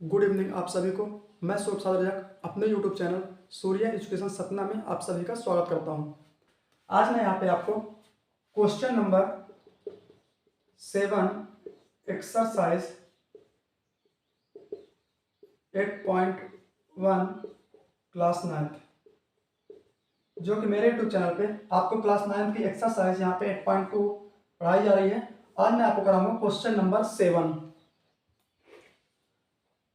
Good evening आप सभी को। मैं शोभ सादरजक अपने YouTube channel Surya education Satna में आप सभी का स्वागत करता हूं। आज मैं यहाँ पे आपको क्वेश्चन नंबर 7 एक्सरसाइज 8.1 क्लास 9 जो कि मेरे यूट्यूब चैनल पे आपको क्लास 9 की एक्सरसाइज यहाँ पे 8.2 पढ़ाई जा रही है। आज मैं आपको कराऊंगा क्वेश्चन नंबर 7।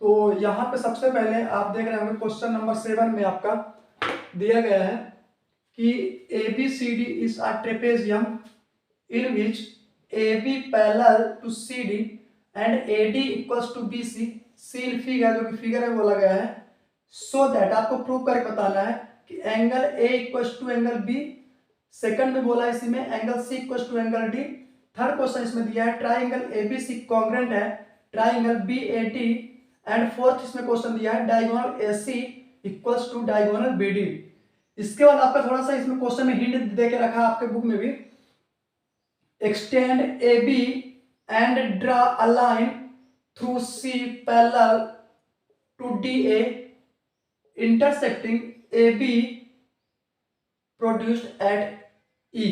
तो यहाँ पे सबसे पहले आप देख रहे होंगे क्वेश्चन नंबर 7 में आपका दिया गया है कि ABCD is a trapezium in which AB parallel to CD and AD equals to BC। Seen figure जो कि फिगर में बोला गया है सो दैट आपको प्रूव करके बताना है कि angle A equals to angle B। Second में बोला है इसी में angle C equals to angle D। Third question इसमें दिया है ट्राइंगल ABC कॉन्ग्रुएंट है ट्राइंगल BAD। एंड फोर्थ इसमें क्वेश्चन दिया है diagonal AC equals to diagonal BD। इसके बाद आपका थोड़ा सा इसमें क्वेश्चन में हिंट दे के रखा है आपके बुक में भी। Extend AB and draw a line through C parallel to DA intersecting AB produced at E।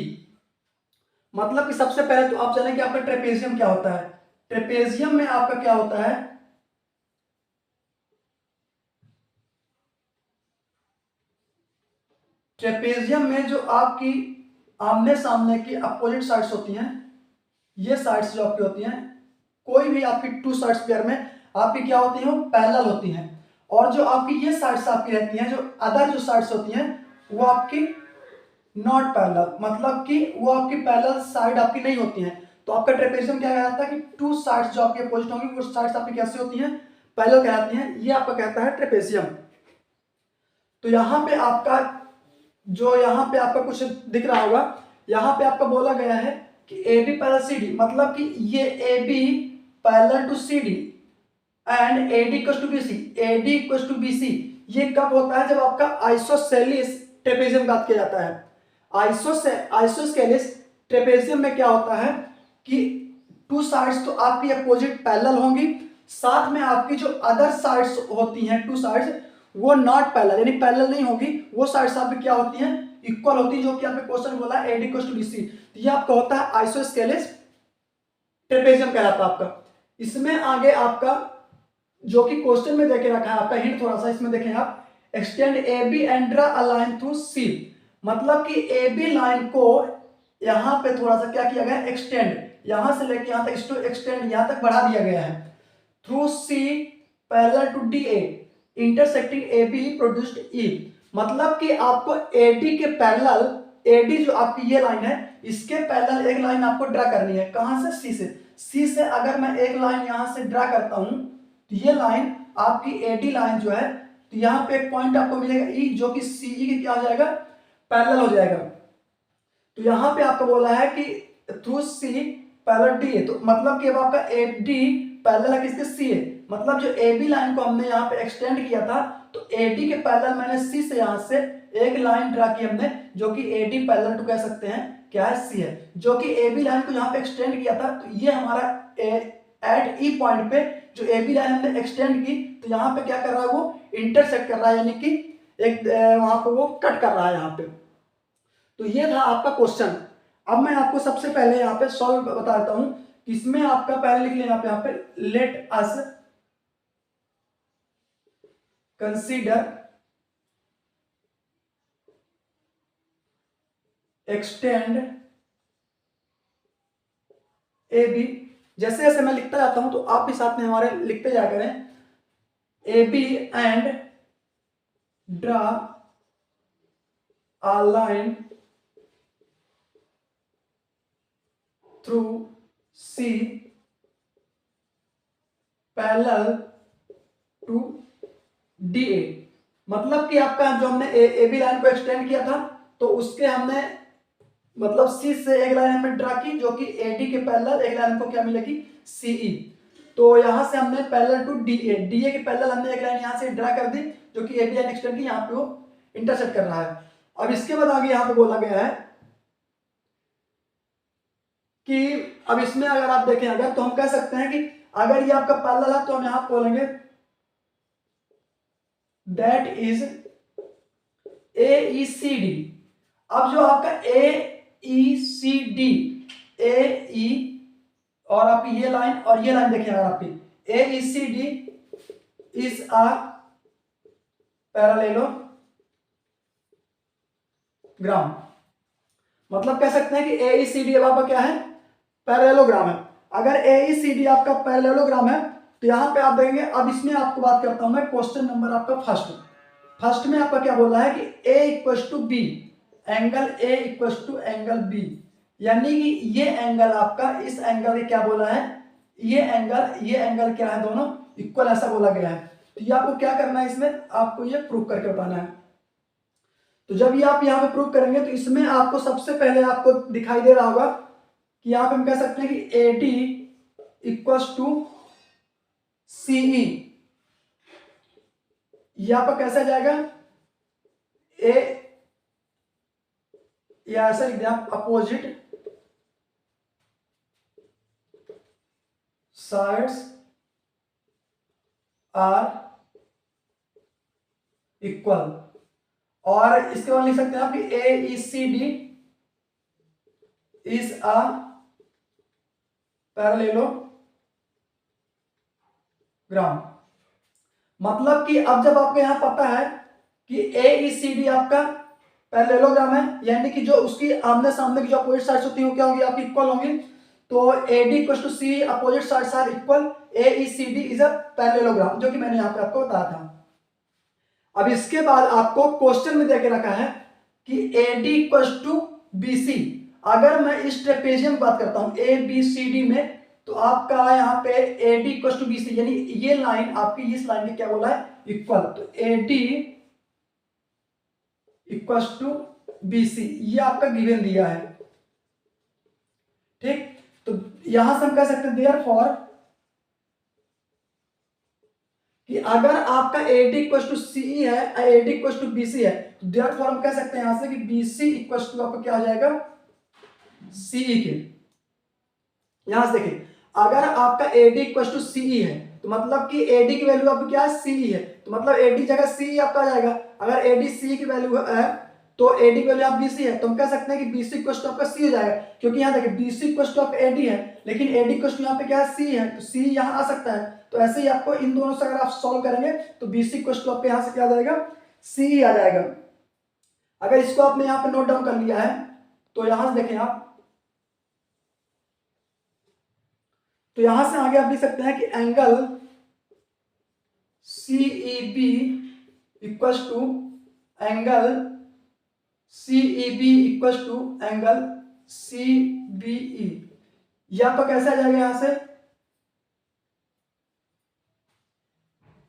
मतलब कि सबसे पहले तो आप जानें कि आपका ट्रेपेजियम क्या होता है। ट्रेपेजियम में आपका क्या होता है, ट्रेपेजियम में जो आपकी आमने सामने की अपोजिट साइड्स होती हैं, ये साइड्स जो आपकी होती हैं, कोई भी आपकी टू साइड्स पेयर में आपकी क्या होती हैं, वो पैरेलल होती हैं। और जो आपकी ये साइड्स आपकी रहती हैं, जो अदर जो साइड्स होती हैं वो आपकी नॉट पैरेलल, मतलब कि वो आपकी पैरेलल साइड आपकी नहीं होती हैं। तो आपका ट्रेपेजियम क्या कहलाता है कि टू साइड्स जो आपकी अपोजिट होंगी वो साइड्स आपकी कैसे होती हैं, पैरेलल कहलाती हैं। ये आपका कहता है ट्रेपेजियम। तो यहाँ पे आपका जो यहाँ पे आपका कुछ दिख रहा होगा, यहाँ पे आपका बोला गया है कि AB पैरेलल CD, मतलब कि ये AB parallel to CD and AD equals to BC। AD equals to BC ये कब होता है, जब आपका आइसोसेलेस ट्रेपेजियम बात किया जाता है। आइसोसेलेस ट्रेपेजियम में क्या होता है कि टू साइड्स तो आपकी अपोजिट पैरेलल होंगी, साथ में आपकी जो अदर साइड्स होती हैं टू साइड्स वो नॉट पैरेलल, यानी पैरेलल नहीं होगी, वो साइड्स आपकी क्या होती हैं, इक्वल होती है, जो कि आपके क्वेश्चन बोला है AD इक्वल्स टू BC। तो ये आपका होता है आइसोस्केलेस ट्रेपेजियम कहलाता है आपका। इसमें आगे आपका जो कि क्वेश्चन में देके रखा है, आपका हिंट थोड़ा सा इसमें देखें आप, extend AB and draw a line through C। मतलब कि AB लाइन को यहां पे थोड़ा सा क्या किया गया है, एक्सटेंड, यहां से लेके यहां तक एक्सटेंड यहां तक बढ़ा दिया गया है through C parallel to DA intersecting AB produced E। मतलब कि आपको AD के पैरेलल, AD जो आपकी ये लाइन है इसके पैरेलल एक लाइन आपको ड्रा करनी है। कहां से, C से अगर मैं एक लाइन यहां से ड्रा करता हूं तो ये लाइन आपकी AD लाइन जो है, तो यहाँ पे एक पॉइंट आपको मिलेगा E जो कि CE के क्या हो जाएगा, पैरेलल हो जाएगा। तो यहाँ पे आपको बोला है कि थ्रू C पैरेलल DA, तो मतलब कि अब आपका AD पैरेलल है किसके, CA। मतलब जो AB लाइन को हमने यहाँ पे एक्सटेंड किया था, तो AD के पैरेलल मैंने C से यहाँ से एक लाइन ड्रा की हमने, जो कि AD पैरेलल टू कह सकते हैं क्या है, C है, जो कि AB लाइन को यहाँ पे एक्सटेंड किया था। तो ये हमारा एट E पॉइंट पे जो AB लाइन हमने एक्सटेंड की, तो यहाँ पे क्या कर रहा है, वो इंटरसेक्ट कर रहा है, यानी कि एक वहां पे वो कट कर रहा है यहाँ पे। तो ये था आपका क्वेश्चन। अब मैं आपको सबसे पहले यहाँ पे सॉल्व बता देता हूं। इसमें आपका पहले लिख लें यहाँ पे let us consider extend AB। जैसे जैसे मैं लिखता जाता हूं तो आप भी साथ में हमारे लिखते जा करें। AB and draw a line through C parallel to DA। मतलब कि आपका जो हमने AB लाइन को एक्सटेंड किया था, तो उसके हमने मतलब C से एक लाइन हमने ड्रा की जो कि AD के पैरेलल एक लाइन को क्या मिलेगी, CE। तो यहां से हमने पैरेलल टू DA के पैरेलल हमने एक लाइन यहां से ड्रा कर दी जो कि AB लाइन एक्सटेंड की, यहां पे वो इंटरसेक्ट कर रहा है। अब इसके बाद आगे यहां पे बोला गया है कि अब इसमें अगर आप देखें, अगर तो हम कह सकते हैं कि अगर ये आपका पैरेलल है तो हम यहां बोलेंगे दैट इज AECD। अब जो आपका AECD, AE और आपकी ये लाइन और ये लाइन देखिए, अगर आपकी AECD इज अ पैरेललोग्राम, मतलब कह सकते हैं कि AECD अब आपका क्या है, पैरेललोग्राम है। अगर AECD आपका पैरेललोग्राम है तो यहां पे आप देखेंगे, अब इसमें आपको बात करता हूं मैं क्वेश्चन नंबर आपका फर्स्ट में आपका क्या बोला है कि A equal to B, angle A equal to angle B, यानी कि ये एंगल आपका इस एंगल क्या बोला है, ये एंगल क्या है, दोनों इक्वल ऐसा बोला गया है। तो ये आपको क्या करना है, इसमें आपको ये प्रूव करके बताना है। तो जब ये आप यहाँ पे प्रूव करेंगे तो इसमें आपको सबसे पहले आपको दिखाई दे रहा होगा कि यहाँ पे हम कह सकते हैं कि AD इक्वल्स टू CE। यहाँ पर कैसा जाएगा, ए या ऐसा लिख दिया अपोजिट साइड्स आर इक्वल, और इसके बाद लिख सकते हैं आप कि AECD इज अ पैरेललोग्राम। मतलब कि अब जब आपको यहां पता है कि AECD आपका पैरेललोग्राम है, यानी कि जो उसकी आमने सामने की जो अपोजिट साइड्स होती है क्या होंगी, आपकी इक्वल होंगी। तो AD equal to CE, opposite sides are equal, AECD is a parallelogram, जो कि मैंने यहां पे आपको बताया था। अब इसके बाद आपको क्वेश्चन में देके रखा है कि AD इक्वल टू BC। अगर मैं इस ट्रेपेजियम बात करता हूं ABCD में, तो आपका यहाँ पे AD इक्वल टू BC, यानी ये लाइन आपकी इस लाइन में क्या बोला है, इक्वल। तो AD इक्वल टू BC, ये आपका गिवन दिया है, ठीक। तो यहां से हम कह सकते हैं देयरफॉर कि अगर आपका AD इक्वल टू CE है, AD इक्वल टू BC है, तो देयरफॉर हम कह सकते हैं यहां से कि BC इक्वल टू आपका क्या हो जाएगा, CE के। यहां से देखिए, अगर आपका AD इक्वल टू CE है तो मतलब कि AD की वैल्यू आपकी क्या है, CE है, तो मतलब AD जगह CE आपका आ जाएगा। अगर AD CE की वैल्यू है तो AD की वैल्यू आप BC है, तो हम कह सकते हैं कि BC इक्वल टू आपका C हो जाएगा, क्योंकि यहाँ देखिए BC इक्वल टू आपका AD है, लेकिन AD इक्वल टू यहाँ पे क्या है, C है, तो C यहाँ आ सकता है। तो ऐसे ही आपको इन दोनों से अगर आप सॉल्व करेंगे तो BC इक्वल टू आपके यहाँ से क्या आ जाएगा, CE आ जाएगा। अगर इसको आपने यहाँ पे नोट डाउन कर लिया है तो यहां से देखें आप, तो यहां से आगे आप लिख सकते हैं कि angle CEB equal to angle CEB equal to angle CBE। यहां पर कैसे आ जाएगा, यहां से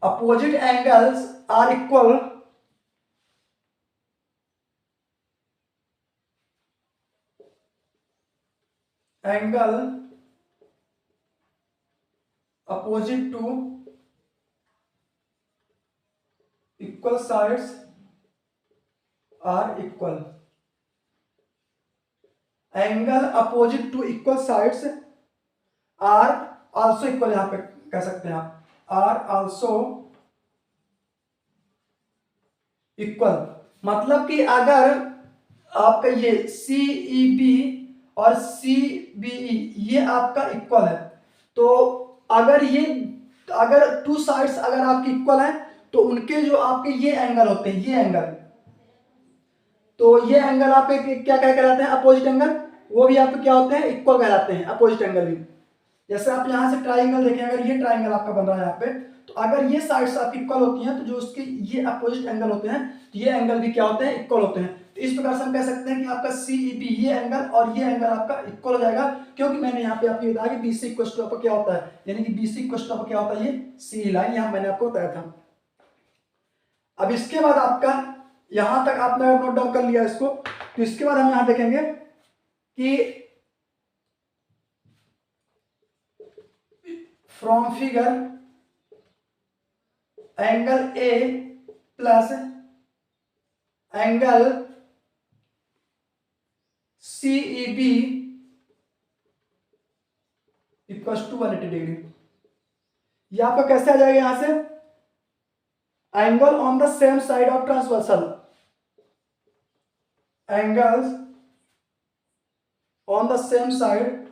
opposite angles are equal, angle opposite to equal sides are equal, angle opposite to equal sides are also equal, यहां पे कह सकते हैं आप आर आल्सो इक्वल। मतलब कि अगर आपका ये CEB और CBE ये आपका इक्वल है, तो अगर टू साइड्स अगर आपकी इक्वल है तो उनके जो आपके ये एंगल होते हैं, ये एंगल, तो ये एंगल आपके क्या क्या कहलाते हैं, अपोजिट एंगल, वो भी आपके क्या होते हैं, इक्वल कहलाते हैं, अपोजिट एंगल भी। जैसे आप यहां से ट्राइंगल देखें, अगर ये ट्राइंगल आपका बन रहा है यहाँ पे, तो अगर ये साइड्स आपकी इक्वल होती हैं तो जो उसके ये अपोजिट एंगल होते हैं, तो ये एंगल भी क्या होते हैं, इक्वल होते हैं। तो इस प्रकार से हम कह सकते हैं कि आपका CEB ये एंगल और ये एंगल आपका इक्वल हो जाएगा, क्योंकि मैंने यहाँ पे आपको बताया कि BC इक्वल टू आपका क्या होता है, यानी कि BC इक्वल टू आपका क्या होता है, ये CE लाइन, यहाँ मैंने आपको बताया था। अब इसके बाद आपका यहां तक आपने नोट डाउन कर लिया इसको, तो इसके बाद हम यहां देखेंगे कि from figure angle A plus angle CEB equal to 180 degree. ये आपका कैसे आ जाएगा, यहां से angle on the same side of transversal, angles on the same side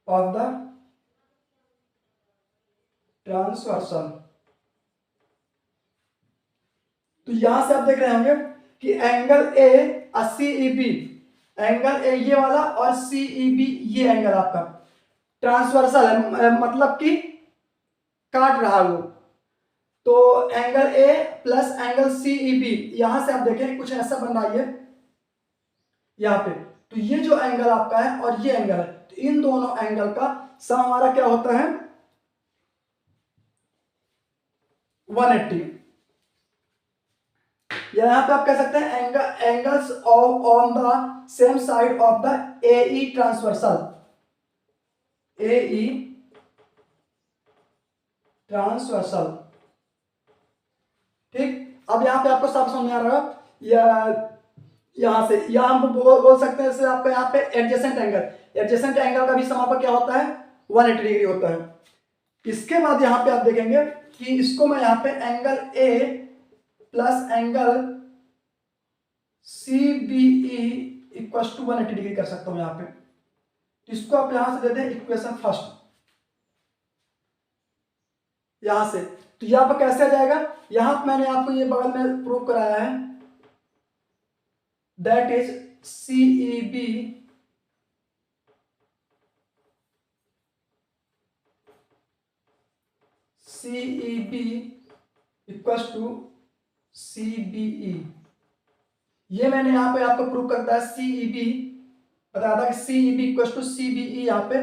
of the transversal. तो यहां से आप देख रहे होंगे कि एंगल ए और सीईबी, एंगल ए ये वाला और सीईबी ये एंगल आपका ट्रांसवर्सल है, मतलब कि काट रहा वो। तो angle A plus angle CEB, यहां से आप देखें कुछ ऐसा बन रहा है यहां पे। तो ये जो एंगल आपका है और ये एंगल है, तो इन दोनों एंगल का सम हमारा क्या होता है 180। यहां पे आप कह सकते हैं angles on the same side of the AE transversal, AE transversal. ठीक, अब यहां पे आपको सब समझ में आ रहा है या यहां से यहां हम बोल सकते हैं जैसे आपका यहाँ पे एडजेसेंट एंगल, एडजेसेंट एंगल का भी सम आपका क्या होता है 180 डिग्री होता है। इसके बाद यहां पे आप देखेंगे कि इसको मैं यहां पे angle A plus angle CBE equal to 180 degree कर सकता हूं यहां पे। इसको आप यहां से दे दें इक्वेशन फर्स्ट, यहां से। तो यहां पर कैसे आ जाएगा, यहां पर मैंने आपको ये बगल में प्रूव कराया है, that is CEB equal to CBE। ये मैंने यहां पे आपको प्रूव करता है, CEB बताया था कि CEB इक्वल टू CBE यहां पे।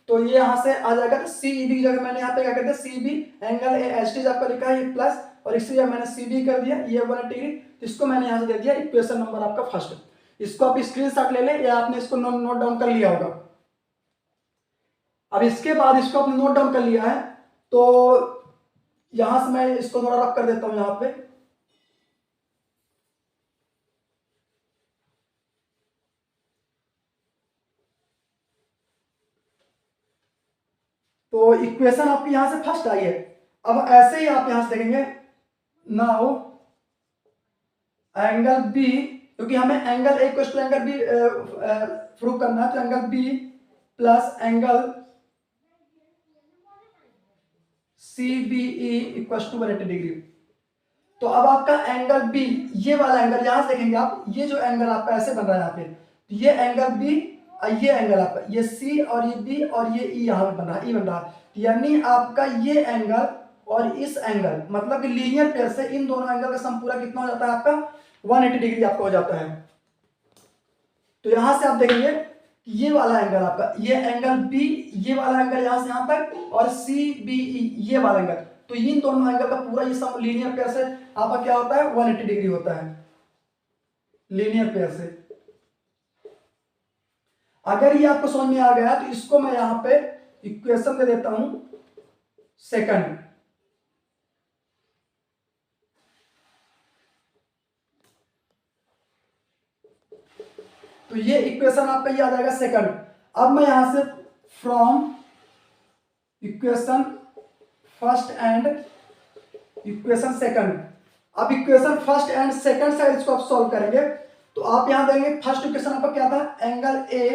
तो ये यहां से आ जाएगा, तो CEB की जगह मैंने यहां पे क्या करते हैं CB एंगल एच आपका लिखा है ये प्लस, और इसी जगह मैंने CB कर दिया ये 180 डिग्री। तो इसको मैंने यहां से दे दिया इक्वेशन नंबर आपका फर्स्ट। इसको आप स्क्रीनशॉट ले लें या आपने इसको नोट डाउन कर लिया होगा। अब इसके बाद इसको आपने नोट डाउन कर लिया है, तो यहां से मैं इसको थोड़ा रफ कर देता हूं यहां पे। तो इक्वेशन आपकी यहां से फर्स्ट आई है। अब ऐसे ही आप यहां से देखेंगे नाउ एंगल बी, क्योंकि हमें angle A equal to angle B prove करना है, तो angle B plus angle CBE equal to 180 degree. तो अब आपका एंगल बी ये वाला एंगल यहां से देखेंगे आप, ये जो एंगल आपका ऐसे बन रहा है यहाँ पे, तो ये एंगल बी और ये एंगल आपका ये सी और ये बी और ये ई यहां पे बन रहा है, ई बन रहा है। यानी आपका ये एंगल और इस एंगल मतलब कि लीनियर पेयर से इन दोनों एंगल का सम पूरा कितना हो जाता है आपका 180 डिग्री आपका हो जाता है। तो यहां से आप देखेंगे ये वाला एंगल आपका, ये एंगल बी ये वाला एंगल यहां से यहां तक, और CBE ये वाला एंगल, तो इन दोनों एंगल का पूरा ये सम लीनियर पेयर से आपका क्या होता है 180 डिग्री होता है लीनियर पेयर से। अगर ये आपको समझ में आ गया तो इसको मैं यहां पे इक्वेशन दे देता हूं सेकंड। तो ये इक्वेशन आपका ये आ जाएगा सेकंड। अब मैं यहां से from equation first and equation second, अब equation first and second side इसको आप सॉल्व करेंगे। तो आप यहां देंगे फर्स्ट इक्वेशन आपका क्या था angle A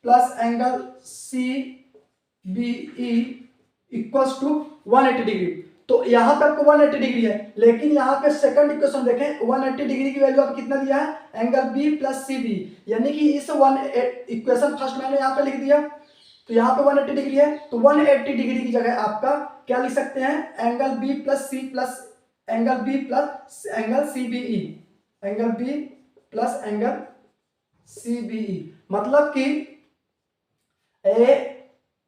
plus angle CBE equal to 180 degree. तो यहां पे आपको 180 डिग्री है, लेकिन यहां पे सेकंड इक्वेशन देखें 180 डिग्री की वैल्यू आप कितना दिया है एंगल बी प्लस CB, यानी कि इस इक्वेशन फर्स्ट मैंने यहां पे लिख दिया। तो यहां पे 180 डिग्री है, तो 180 डिग्री की जगह आपका क्या लिख सकते हैं angle B plus C plus angle B plus angle CBE, angle B plus angle CBE, मतलब कि ए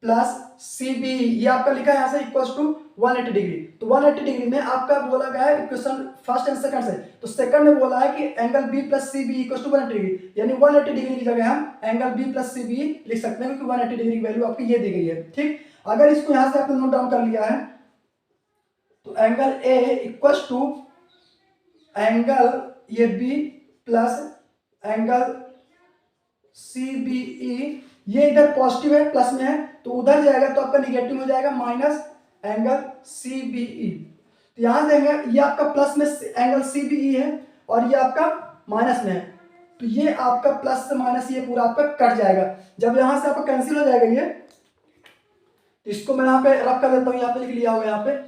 प्लस CBE ये आपका लिखा है यहां से इक्वल टू 180 डिग्री। तो 180 डिग्री में आपका बोला गया है इक्वेशन फर्स्ट एंड सेकंड से, तो सेकंड में बोला है कि angle B plus CBE equal to 180 degree, यानी 180 डिग्री की जगह हम एंगल बी प्लस CBE लिख सकते हैं, क्योंकि 180 डिग्री की वैल्यू आपकी ये दी गई है। ठीक, अगर इसको यहां से आपने नोट डाउन कर लिया है, तो angle A equal to angle ये बी प्लस एंगल CBE ये इधर पॉजिटिव है, प्लस में है, तो उधर जाएगा तो आपका निगेटिव हो जाएगा, माइनस एंगल CBE। तो यहां देंगे ये आपका प्लस में एंगल CBE है और ये आपका माइनस में है, तो ये आपका प्लस से माइनस ये पूरा आपका कट जाएगा। जब यहां से आपका कैंसिल हो जाएगा ये, तो इसको मैं यहाँ पे रख कर देता हूँ, यहाँ पे लिख लिया होगा यहाँ पे।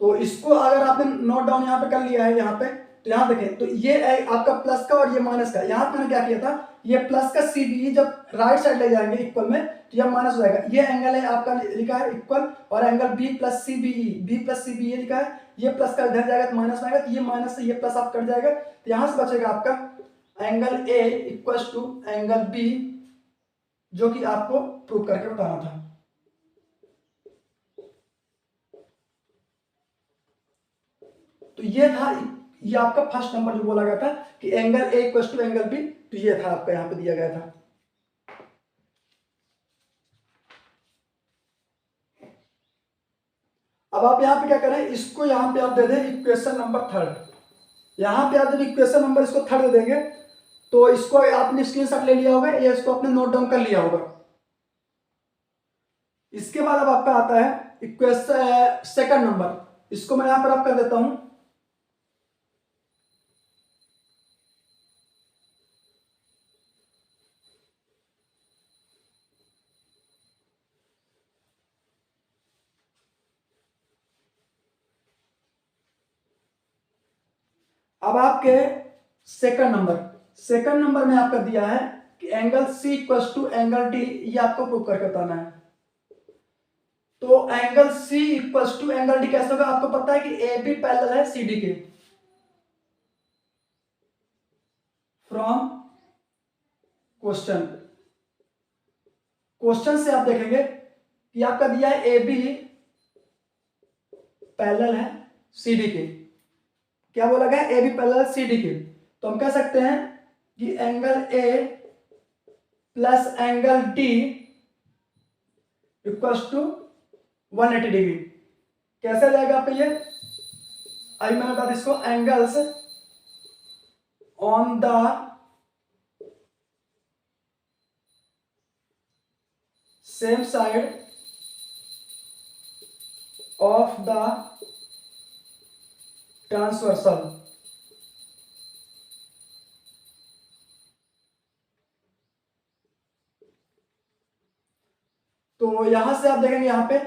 तो इसको अगर आपने नोट डाउन यहाँ पे कर लिया है यहाँ पे, तो यहाँ देखें तो ये है आपका प्लस का और ये माइनस का। यहाँ पे मैंने क्या किया था, ये प्लस का CBE जब राइट साइड ले जाएंगे इक्वल में तो यह माइनस हो जाएगा। ये एंगल है आपका लिखा है इक्वल, और एंगल B प्लस CBE लिखा है, ये प्लस का इधर जाएगा तो माइनस में आएगा, तो ये माइनस से ये प्लस आप कट जाएगा, तो यहाँ से बचेगा आपका angle A equal to angle B, जो कि आपको प्रूव करके बताना था। तो ये था, ये आपका फर्स्ट नंबर जो बोला गया था कि angle A equal to angle B, तो ये था आपका यहाँ पे दिया गया था। अब आप यहाँ पे क्या करें, इसको यहाँ पे आप दे दें इक्वेशन नंबर 3। यहाँ पे आप जब इक्वेशन नंबर इसको 3 दे देंगे तो इसको आपने स्क्रीनशॉट ले लिया होगा या इसको आपने नोट डाउन कर लिया होगा। इसके बाद अब आपका आता है इक्वेशन सेकंड नंबर, इसको मैं यहाँ पर आप कर देता हूं। अब आपके सेकंड नंबर में आपका दिया है कि angle C equal to angle D, ये आपको प्रूव करके बताना है। तो angle C equal to angle D कैसे होगा, आपको पता है कि AB पैरेलल है CD के। फ्रॉम क्वेश्चन से आप देखेंगे कि आपका दिया है AB पैरेलल है CD के। क्या बोला गया, AB पैरेलल CD के, तो हम कह सकते हैं कि angle A plus angle D equals to 180 degree. कैसे जाएगा आपका ये, अभी मैंने बता इसको, angles on the same side of the transversal. तो यहां से आप देखेंगे यहाँ पे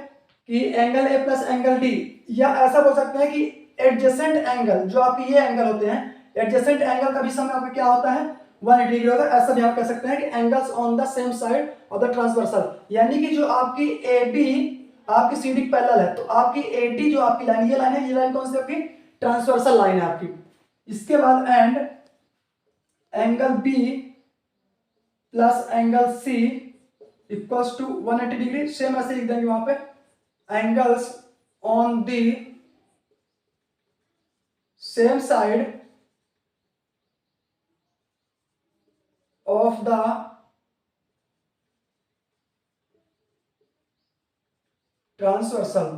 कि angle A plus angle D, या ऐसा बोल सकते हैं कि एडजेसेंट एंगल, जो आपके ये एंगल होते हैं, एडजेसेंट एंगल का भी समय आपका क्या होता है, 180 डिग्री होता है। ऐसा भी आप कह सकते हैं कि angles on the same side of the transversal, यानी कि जो आपकी AB आपकी CD पैरेलल है, तो आपकी AD जो आपकी लाइन, ये लाइन है, ये लाइन कौन सी आपकी ट्रांसवर्सल लाइन है आपकी। इसके बाद and angle B plus angle C equals to 180 degree, same ऐसे लिख देंगे वहां पे, angles on the same side of the transversal.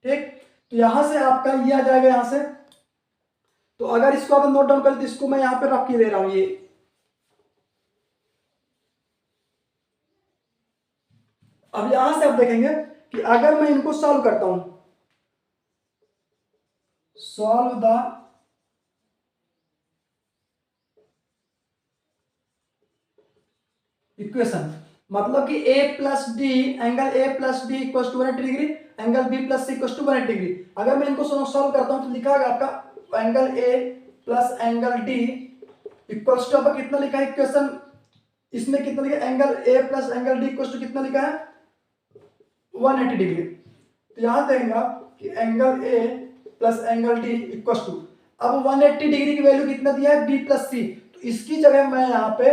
ठीक, तो यहां से आपका ये आ जाएगा यहां से। तो अगर इसको आप नोट डाउन करें तो इसको मैं यहां पे रख के दे रहा हूं ये। अब यहां से आप देखेंगे कि अगर मैं इनको सॉल्व करता हूं, सॉल्व द इक्वेशन, मतलब कि A plus D, angle A plus D equal to 180 degree, angle B plus C equal to 180 degree. अगर मैं इनको सॉल्व करता हूं तो लिखा है आपका angle A plus angle D equal to, आपका कितना लिखा है इक्वेशन, इसमें कितना लिखा है, angle A plus angle D equal to कितना लिखा है, 180 डिग्री। तो यहां देखेंगे कि angle A plus angle D equal to, अब 180 डिग्री की वैल्यू कितना दिया है, B प्लस सी, तो इसकी जगह मैं यहाँ पे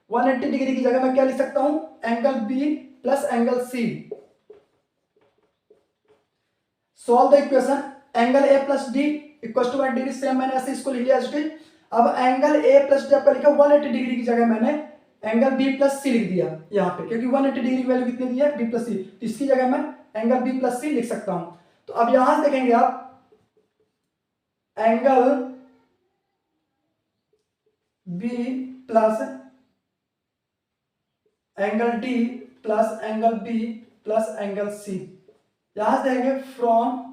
180 डिग्री की जगह मैं क्या लिख सकता हूं, angle B plus angle C। Solve the equation, angle A plus D equal to 180 degree, same मैंने ऐसे इसको लिख लिया एज। अब एंगल A प्लस D आपका लिखा 180 डिग्री की जगह मैंने एंगल B प्लस C लिख दिया यहाँ पे, क्योंकि 180 डिग्री की वैल्यू कितनी दी है, B प्लस C, तो इसकी जगह मैं एंगल B प्लस C लिख सकता हूं। तो अब यहां से देखेंगे आप angle B plus angle D plus angle B plus angle C, यहां से देखेंगे from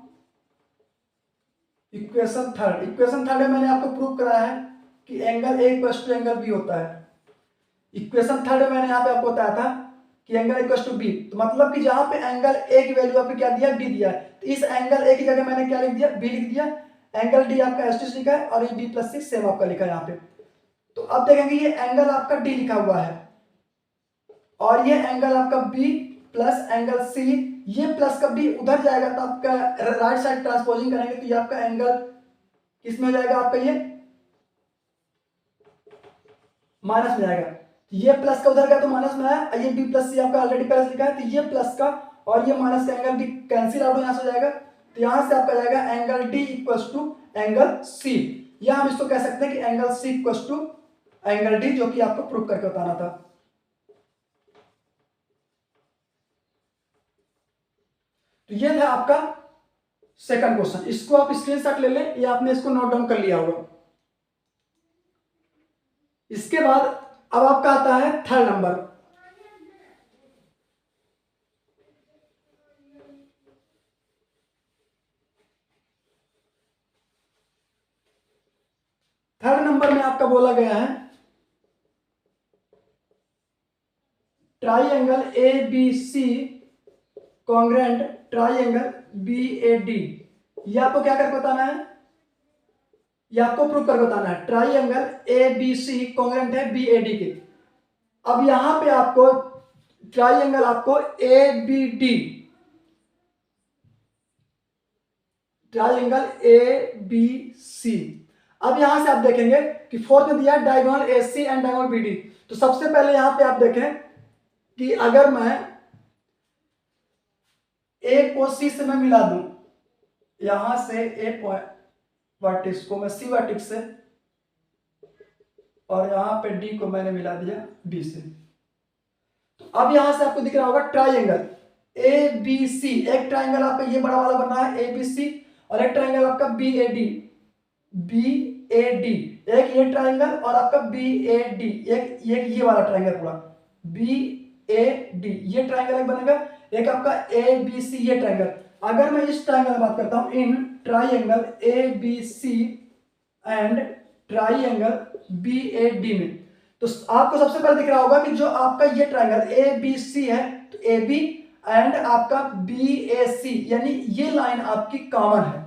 equation third. Equation third में मैंने आपको प्रूव कराया है कि angle A equal to angle B होता है। इक्वेशन थर्ड में मैंने यहाँ पे आपको बताया था कि एंगल इक्वल टू बी, तो मतलब कि जहां पे एंगल ए की वैल्यू आपने क्या दिया, बी दिया है, तो इस एंगल ए की जगह मैंने क्या लिख दिया, बी लिख दिया। एंगल डी आपका एस लिखा है और ये बी प्लस सिक्स सेम आपका लिखा है यहाँ पे। तो अब देखेंगे ये एंगल आपका डी लिखा हुआ है और ये एंगल आपका बी प्लस एंगल सी, ये प्लस का बी उधर जाएगा तो आपका राइट साइड ट्रांसपोजिंग करेंगे तो ये आपका एंगल किसमें हो जाएगा, आपका ये माइनस में जाएगा। ये प्लस का उधर गया तो माइनस में आया, ये बी प्लस सी आपका ऑलरेडी प्लस लिखा है, तो ये प्लस का और ये माइनस का एंगल भी कैंसिल आउट यहां से हो जाएगा। तो यहां से आपका जाएगा angle D equal to angle C, या हम इसको कह सकते हैं कि angle C equal to angle D, जो कि आपको प्रूव करके बताना था। तो ये था आपका सेकंड क्वेश्चन, इसको आप स्क्रीनशॉट ले लें या आपने इसको नोट डाउन कर लिया होगा। इसके बाद अब आपका आता है थर्ड नंबर। थर्ड नंबर में आपका बोला गया है triangle A B C congruent triangle B A D, ये आपको क्या करके बताना है, ये आपको प्रूव करके बताना है। Triangle A B C congruent है बी ए डी के। अब यहां पे आपको ट्राइएंगल आपको A B D, triangle A B C, अब यहां से आप देखेंगे कि फोर्थ में दिया diagonal A C and diagonal B D. तो सबसे पहले यहां पे आप देखें कि अगर मैं ए को सी से मैं मिला दूं, यहां से ए वर्टेक्स को मैं सी वर्टेक्स से और यहां पे डी को मैंने मिला दिया बी से, तो अब यहां से आपको दिख रहा होगा ट्राइएंगल ए बी सी, एक ट्राइंगल आपका ये बड़ा वाला बन रहा है ए बी सी और एक ट्राइंगल आपका B A D, B A D, एक ये ट्राइंगल और आपका बी ए डी, एक ये वाला ट्राइंगल पूरा बी ए डी, ये ट्राइंगल एक बनेगा। एक आपका ए बी सी ये ट्राइंगल। अगर मैं इस ट्राइंगल में बात करता हूं, इन triangle A B C and triangle B A D में, तो आपको सबसे पहले दिख रहा होगा कि जो आपका ये ट्राइंगल ए बी सी है, तो ए बी एंड आपका बी ए सी, यानी ये लाइन आपकी कॉमन है।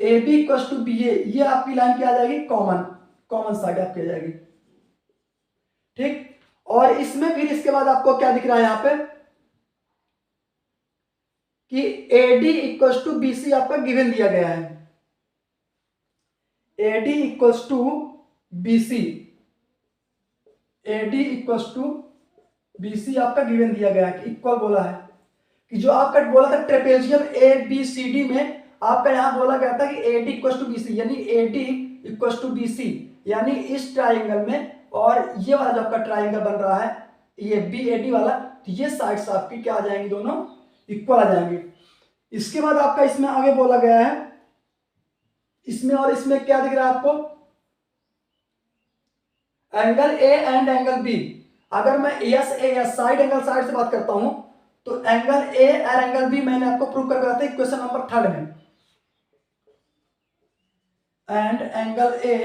A B equal to B A, ये आपकी लाइन क्या आ जाएगी, कॉमन, कॉमन साइड आपकी आ जाएगी, ठीक। और इसमें फिर इसके बाद आपको क्या दिख रहा है यहां पे कि A D equal to B C आपका गिवन दिया गया है, A D equal to B C, A D equal to B C आपका गिवन दिया गया है, इक्वल बोला है कि जो आपका बोला था trapezium A B C D में, आपका यहां बोला गया था कि A D equal to B C, यानी A D equal to B C, यानी इस ट्राइंगल में और ये वाला जो आपका ट्राइंगल बन रहा है ये बी ए डी वाला, तो ये साइड्स आपकी क्या आ जाएंगी, दोनों इक्वल आ जाएंगे। इसके बाद आपका इसमें आगे बोला गया है, इसमें और इसमें क्या दिख रहा है आपको, angle A and angle B. अगर मैं एस ए या साइड एंगल साइड से बात करता हूं तो एंगल ए और एंगल बी मैंने आपको प्रूव करके बताया था क्वेश्चन नंबर थर्ड में, and angle A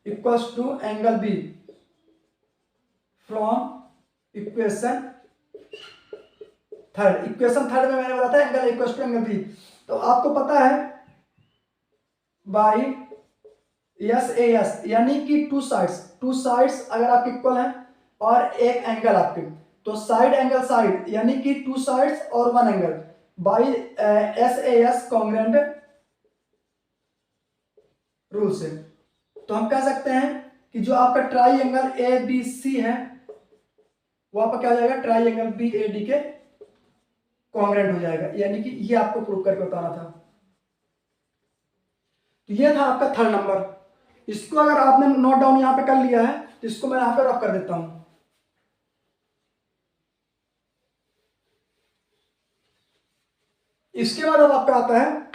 equals to angle B from equation third. Equation third में मैंने बताया था angle equals to angle B. तो आपको पता है बाई यस ए यस, यानी कि टू साइड्स अगर आपके इक्वल हैं और एक एंगल आपके, तो साइड एंगल साइड यानी कि टू साइड्स और one angle by S A S congruent rule से, तो हम कह सकते हैं कि जो आपका ट्राइएंगल ए बी सी है वो आपका क्या हो जाएगा, ट्राइएंगल बी ए डी के कॉन्ग्रेंट हो जाएगा, यानी कि ये आपको प्रूव करके बताना था। तो ये था आपका थर्ड नंबर। इसको अगर आपने नोट डाउन यहां पे कर लिया है तो इसको मैं यहां पे रख कर देता हूं। इसके बाद अब आपका आता है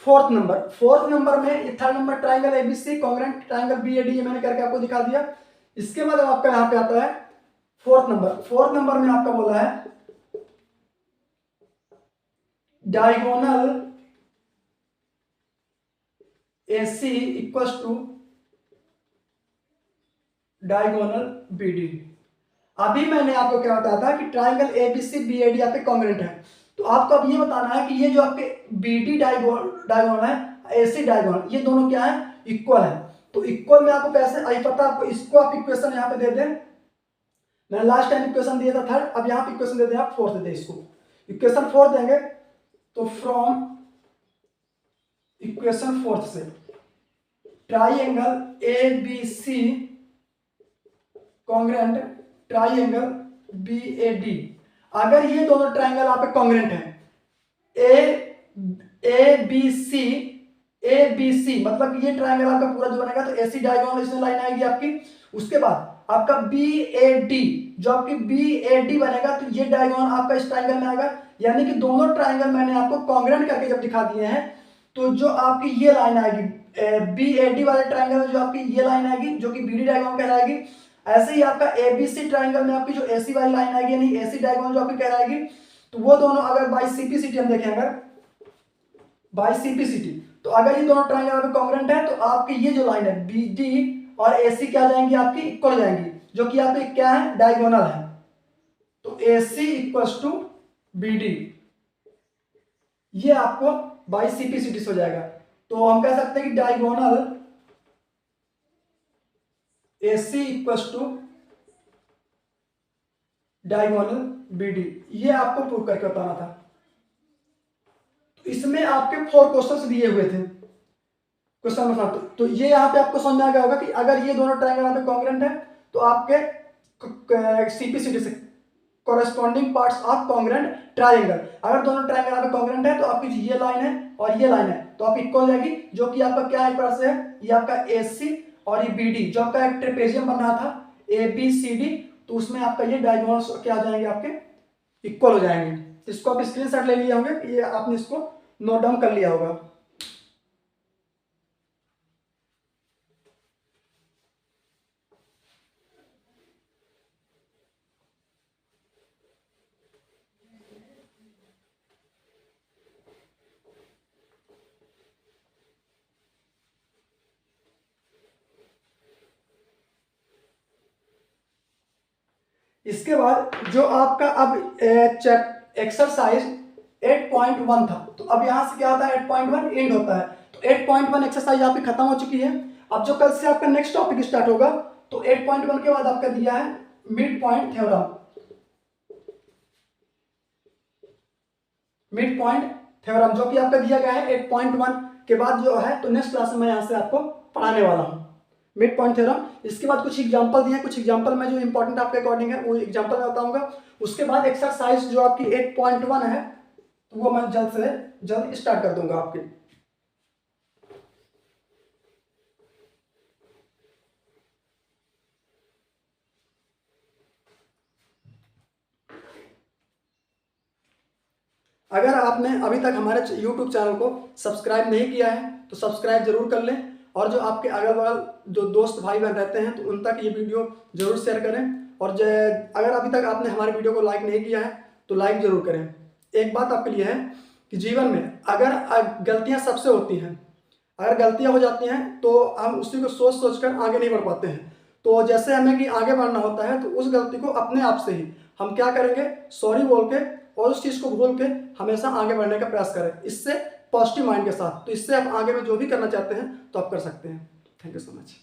फोर्थ नंबर। फोर्थ नंबर में third number triangle ABC congruent triangle BOD, मैंने करके आपको दिखा दिया। इसके बाद अब आपका यहाँ पे आता है फोर्थ नंबर। फोर्थ नंबर में आपका बोला है diagonal AC equals to diagonal BD। अभी मैंने आपको क्या बताया था कि ट्राइंगल ABC BAD आपके कॉन्ग्रुएंट है, तो आपको अब ये बताना है कि ये जो आपके BD डायगोनल है, AC डायगोनल, ये दोनों क्या है, इक्वल है। तो इक्वल में आपको कैसे आई पता, आपको इसको आप इक्वेशन यहाँ पे दे दें। मैंने लास्ट टाइम इक्वेशन दिया था थर्ड, अब यहाँ पे इक्वेशन दे दें आप फोर्थ दे दें। इसको इक्वेशन फोर्थ देंगे तो फ्रॉम इक्वेशन फोर्थ से triangle ABC congruent triangle BAD, अगर ये दोनों ट्राइंगल आप कॉन्ग्रुएंट हैं, ABC मतलब ये ट्राइंगल आपका पूरा जो बनेगा तो AC डायगोनल इसमें लाइन आएगी आपकी। उसके बाद आपका BAD, जो आपकी BAD बनेगा तो ये डायगोनल आपका इस ट्राइंगल में आएगा। यानी कि दोनों ट्राइंगल मैंने आपको कॉन्ग्रुएंट करके जब दिखा दिए हैं, तो जो आपकी ये लाइन आएगी BAD वाले ट्राइंगल में जो आपकी ये लाइन आएगी जो कि BD डायगोनल कहलाएगी। ऐसे ही आपका ABC ट्राइंगल में आपकी जो AC वाली लाइन आएगी यानी AC डायगोनल जो आपकी कहलाएगी, तो वो दोनों अगर बाय CPCT हम देखें, अगर बाय CPCT, तो अगर ये दोनों ट्राइंगल आपके कॉन्ग्रुएंट है तो आपकी ये जो लाइन है BD और AC क्या जाएंगी, आपकी इक्वल जाएंगी, जो कि आपकी क्या है, डायगोनल है। तो AC इक्वल्स टू BD, ये आपको बाय CPCT हो जाएगा। तो हम कह सकते हैं कि diagonal AC equals to diagonal BD, ये आपको प्रूव करके बताना था। तो इसमें आपके 4 क्वेश्चंस दिए हुए थे। क्वेश्चन नंबर तो ये यहाँ पे आपको समझ में आ गया होगा कि अगर ये दोनों ट्राइंगल यहाँ पे कॉन्ग्रुएंट है तो आपके CPCT से corresponding parts of congruent triangle, अगर दोनों ट्राइंगल यहाँ पे कॉन्ग्रुएंट है तो आपकी ये लाइन है और ये लाइन है तो आप इक्वल जाएगी, जो कि आपका क्या एक तरह से है, ये आपका AC और ये BD जो आपका एक ट्रेपेजियम बन रहा था ABCD, तो उसमें आपका ये डायगोनल्स क्या हो जाएंगे, आपके इक्वल हो जाएंगे। इसको आप स्क्रीनशॉट ले लिए होंगे, ये आपने इसको नोट डाउन कर लिया होगा। इसके बाद जो आपका अब एक्सरसाइज 8.1 था, तो अब यहां से क्या होता है, 8.1 एंड होता है। तो 8.1 एक्सरसाइज आपकी खत्म हो चुकी है। अब जो कल से आपका नेक्स्ट टॉपिक स्टार्ट होगा, तो 8.1 के बाद आपका दिया है mid point theorem. Mid point theorem जो कि आपका दिया गया है 8.1 के बाद जो है, तो नेक्स्ट क्लास में मैं यहां से आपको पढ़ाने वाला हूं मिड पॉइंट थ्योरम। इसके बाद कुछ एग्जांपल दिए हैं, कुछ एग्जांपल में जो इंपॉर्टेंट आपके अकॉर्डिंग है वो एग्जांपल मैं बताऊंगा। उसके बाद एक्सरसाइज जो आपकी 8.1 है तो वो मैं जल्द से जल्द स्टार्ट कर दूंगा आपके। अगर आपने अभी तक हमारे YouTube चैनल को सब्सक्राइब नहीं किया है तो सब्सक्राइब जरूर कर लें, और जो आपके अगल बगल जो दोस्त भाई बहन रहते हैं तो उन तक ये वीडियो जरूर शेयर करें। और अगर अभी तक आपने हमारे वीडियो को लाइक नहीं किया है तो लाइक जरूर करें। एक बात आपके लिए है कि जीवन में अगर गलतियां सबसे होती हैं, अगर गलतियां हो जाती हैं तो हम उसी को सोच सोच कर आगे नहीं बढ़ पाते हैं। तो जैसे हमें कि आगे बढ़ना होता है तो उस गलती को अपने आप से ही हम क्या करेंगे, सॉरी बोल के और उस चीज़ को भूल के हमेशा आगे बढ़ने का प्रयास करें, इससे पॉजिटिव माइंड के साथ। तो इससे आप आगे में जो भी करना चाहते हैं तो आप कर सकते हैं। Thank you so much.